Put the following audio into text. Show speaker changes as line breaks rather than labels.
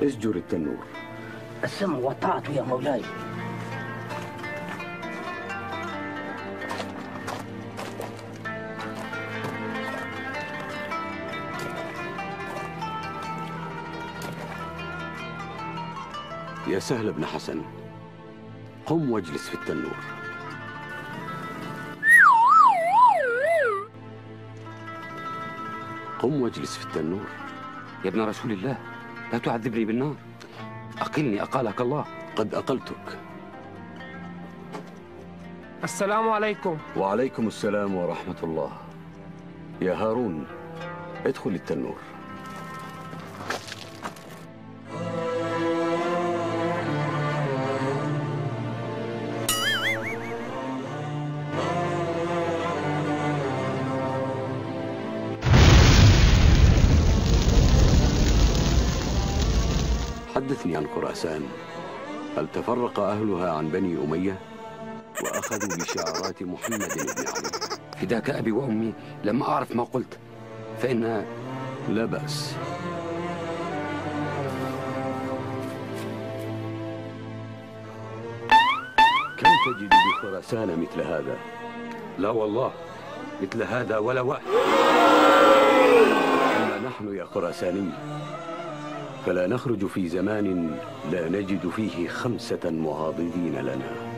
اسجر التنور.
السمع والطاعة يا مولاي.
يا سهل بن حسن، قم واجلس في التنور. قم واجلس في التنور.
يا ابن رسول الله، لا تعذبني بالنار، أقلني أقالك الله.
قد أقلتك.
السلام عليكم.
وعليكم السلام ورحمة الله. يا هارون، ادخل التنور. حدثني عن خراسان. هل تفرق أهلها عن بني أمية وأخذوا بشعارات محمد بن علي؟
فداك أبي وأمي، لم أعرف ما قلت، فإن...
لا بأس. كم تجد بخراسان مثل هذا؟
لا والله، مثل هذا ولا واحد.
أما نحن يا خراساني فلا نخرج في زمان لا نجد فيه 5 معاضدين لنا.